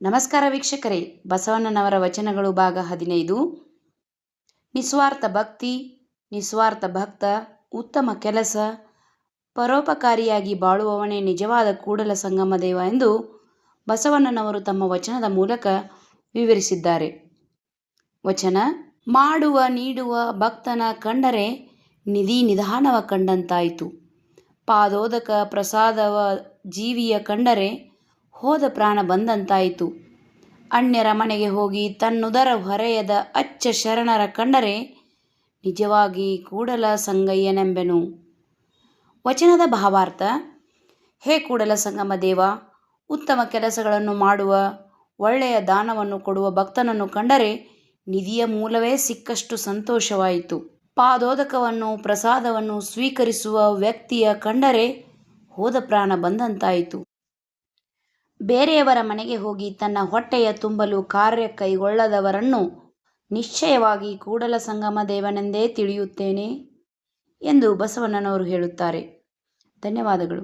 ನಮಸ್ಕಾರ ವೀಕ್ಷಕರೇ, ಬಸವಣ್ಣನವರ ವಚನಗಳು ಭಾಗ 15. ನಿಸ್ವಾರ್ಥ ಭಕ್ತಿ, ನಿಸ್ವಾರ್ಥ ಭಕ್ತ, ಉತ್ತಮ ಕೆಲಸ, ಪರೋಪಕಾರಿಯಾಗಿ ಬಾಳುವವನೇ ನಿಜವಾದ ಕೂಡಲ ಸಂಗಮ ದೇವ ಎಂದು ಬಸವಣ್ಣನವರು ತಮ್ಮ ವಚನದ ಮೂಲಕ ವಿವರಿಸಿದ್ದಾರೆ. ವಚನ: ಮಾಡುವ ನೀಡುವ ಭಕ್ತನ ಕಂಡರೆ ನಿಧಿ ನಿಧಾನವ ಕಂಡಂತಾಯಿತು. ಪಾದೋದಕ ಪ್ರಸಾದವ ಜೀವಿಯ ಕಂಡರೆ ಹೋದ ಪ್ರಾಣ ಬಂದಂತಾಯಿತು. ಅನ್ಯರ ಮನೆಗೆ ಹೋಗಿ ತನ್ನುದರ ಹೊರೆಯದ ಅಚ್ಚ ಶರಣರ ಕಂಡರೆ ನಿಜವಾಗಿ ಕೂಡಲ ಸಂಗಯ್ಯನೆಂಬೆನು. ವಚನದ ಭಾವಾರ್ಥ: ಹೇ ಕೂಡಲ ಸಂಗಮ ದೇವ, ಉತ್ತಮ ಕೆಲಸಗಳನ್ನು ಮಾಡುವ, ಒಳ್ಳೆಯ ದಾನವನ್ನು ಕೊಡುವ ಭಕ್ತನನ್ನು ಕಂಡರೆ ನಿಧಿಯ ಮೂಲವೇ ಸಿಕ್ಕಷ್ಟು ಸಂತೋಷವಾಯಿತು. ಪಾದೋದಕವನ್ನು ಪ್ರಸಾದವನ್ನು ಸ್ವೀಕರಿಸುವ ವ್ಯಕ್ತಿಯ ಕಂಡರೆ ಹೋದ ಪ್ರಾಣ ಬಂದಂತಾಯಿತು. ಬೇರೆಯವರ ಮನೆಗೆ ಹೋಗಿ ತನ್ನ ಹೊಟ್ಟೆಯ ತುಂಬಲು ಕಾರ್ಯ ಕೈಗೊಳ್ಳದವರನ್ನು ನಿಶ್ಚಯವಾಗಿ ಕೂಡಲ ಸಂಗಮ ದೇವನೆಂದೇ ತಿಳಿಯುತ್ತೇನೆ ಎಂದು ಬಸವಣ್ಣನವರು ಹೇಳುತ್ತಾರೆ. ಧನ್ಯವಾದಗಳು.